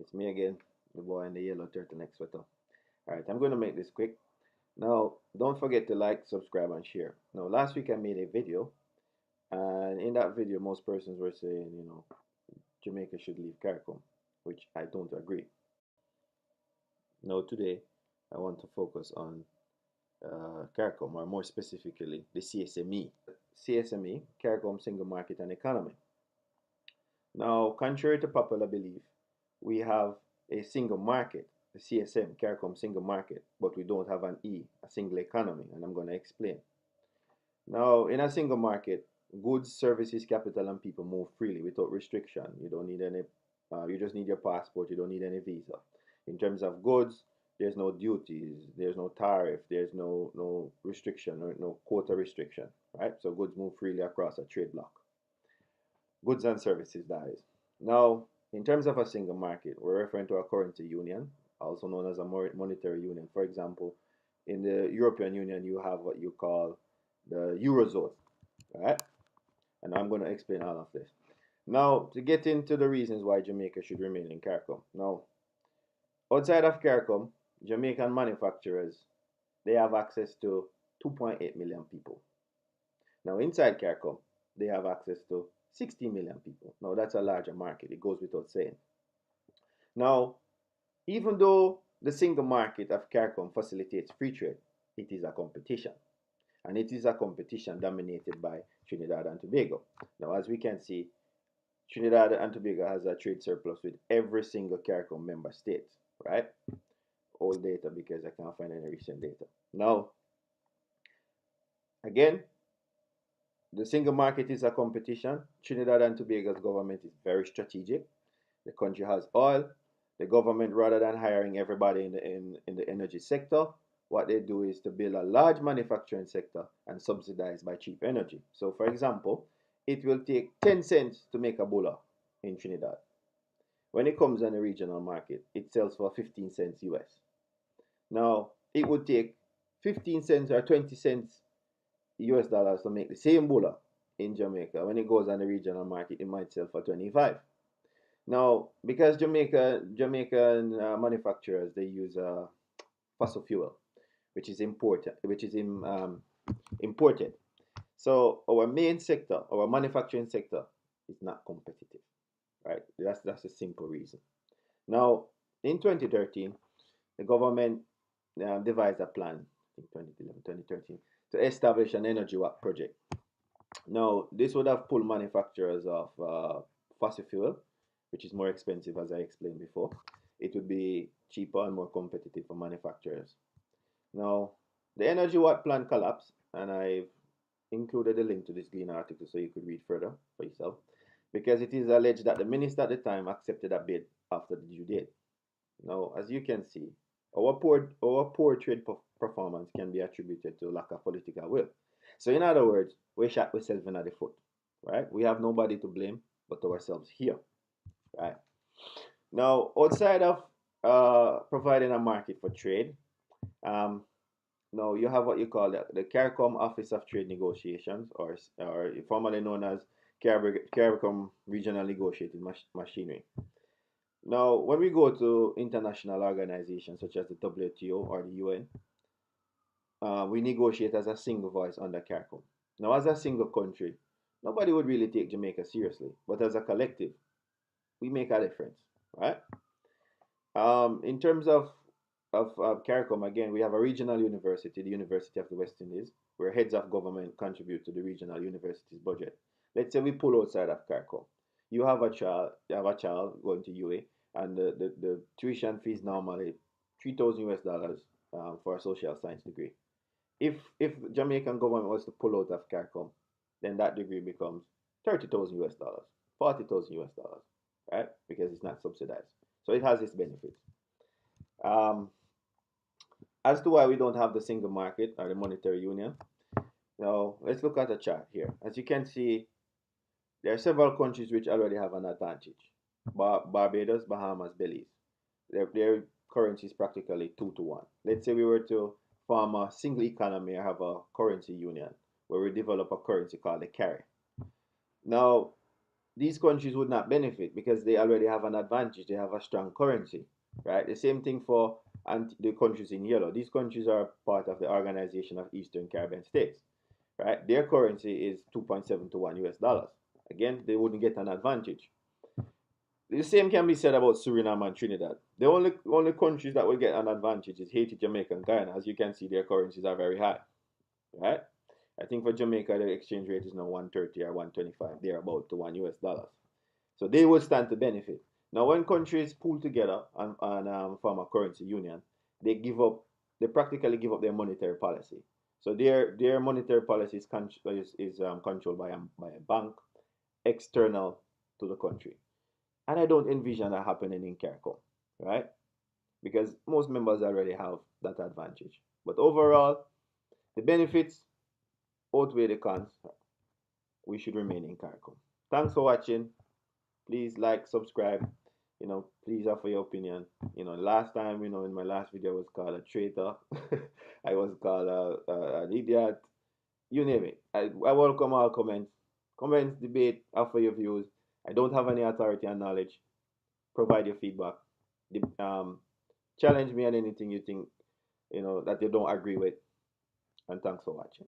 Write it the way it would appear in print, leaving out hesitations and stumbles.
It's me again, the boy in the yellow turtleneck sweater. Alright, I'm going to make this quick. Now, don't forget to like, subscribe, and share. Now, last week I made a video, and in that video, most persons were saying, Jamaica should leave CARICOM, which I don't agree. Now, today, I want to focus on CARICOM, or more specifically, the CSME. CSME, CARICOM Single Market and Economy. Now, contrary to popular belief, we have a single market, the CSM, CARICOM single market, but we don't have an E, a single economy, and I'm going to explain. Now, in a single market, goods, services, capital, and people move freely without restriction. You don't need any, you just need your passport, you don't need any visa. In terms of goods, there's no duties, there's no tariff, there's no restriction or no quota restriction, right? So goods move freely across a trade block. Goods and services, that is. Now, in terms of a single market, we're referring to a currency union, also known as a monetary union. For example, in the European Union, you have what you call the Eurozone, right? And I'm going to explain all of this. Now, to get into the reasons why Jamaica should remain in CARICOM. Now, outside of CARICOM, Jamaican manufacturers, they have access to 2.8 million people. Now, inside CARICOM, they have access to 60 million people. Now, that's a larger market. It goes without saying. Now, even though the single market of CARICOM facilitates free trade, it is a competition. And it is a competition dominated by Trinidad and Tobago. Now, as we can see, Trinidad and Tobago has a trade surplus with every single CARICOM member state, right? Old data because I can't find any recent data. Now, again, the single market is a competition. Trinidad and Tobago's government is very strategic. The country has oil. The government, rather than hiring everybody in the energy sector, what they do is to build a large manufacturing sector and subsidize by cheap energy. So, for example, it will take 10 cents to make a bula in Trinidad. When it comes on the regional market, it sells for 15 cents US. Now, it would take 15 cents or 20 cents US dollars to make the same bula in Jamaica. When it goes on the regional market, it might sell for 25. Now, because Jamaican manufacturers, they use fossil fuel, which is imported. So our main sector, our manufacturing sector, is not competitive, right? That's a simple reason. Now, in 2013, the government devised a plan, I think 2011, 2013, to establish an energy WAP project. Now, this would have pulled manufacturers of fossil fuel, which is more expensive, as I explained before. It would be cheaper and more competitive for manufacturers. Now, the energy WAP plan collapsed, and I've included a link to this Glean article so you could read further for yourself, because it is alleged that the minister at the time accepted a bid after the due date. Now, as you can see, our poor trade performance can be attributed to lack of political will. So, in other words, we shot ourselves in the foot, right? We have nobody to blame but ourselves here, right? Now, outside of providing a market for trade, now you have what you call the CARICOM Office of Trade Negotiations, or formerly known as CARICOM Regional Negotiating Machinery. Now, when we go to international organizations such as the WTO or the UN, we negotiate as a single voice under CARICOM. Now, as a single country, nobody would really take Jamaica seriously, but as a collective, we make a difference, right? In terms of CARICOM, again, we have a regional university, the University of the West Indies, where heads of government contribute to the regional university's budget. Let's say we pull outside of CARICOM. You have a child going to UA, and the tuition fees normally 3,000 US dollars for a social science degree. If Jamaican government was to pull out of CARICOM, then that degree becomes 30,000 US dollars, 40,000 US dollars, right? Because it's not subsidized. So it has its benefits. Um, as to why we don't have the single market or the monetary union, now let's look at a chart here. As you can see, there are several countries which already have an advantage. Barbados, Bahamas, Belize. Their currency is practically 2 to 1. Let's say we were to form a single economy or have a currency union where we develop a currency called the CARI. Now, these countries would not benefit because they already have an advantage. They have a strong currency, right? The same thing for and the countries in yellow. These countries are part of the Organization of Eastern Caribbean States, right? Their currency is 2.7 to 1 US dollars. Again, they wouldn't get an advantage. The same can be said about Suriname and Trinidad. The only countries that will get an advantage is Haiti, Jamaica, and Guyana. As you can see, their currencies are very high, right? I think for Jamaica, the exchange rate is now 130 or 125, thereabout to 1 US dollars. So they will stand to benefit. Now, when countries pull together and form a currency union, they give up, they practically give up their monetary policy. So their monetary policy is controlled by a bank external to the country. And I don't envision that happening in CARICOM, right? Because most members already have that advantage. But overall, the benefits outweigh the cons. We should remain in CARICOM. Thanks for watching. Please like, subscribe. Please offer your opinion. Last time, in my last video, I was called a traitor. I was called an idiot. You name it. I welcome all comments. Comments, debate, offer your views. I don't have any authority and knowledge. Provide your feedback. Challenge me on anything you think, that you don't agree with. And thanks for watching.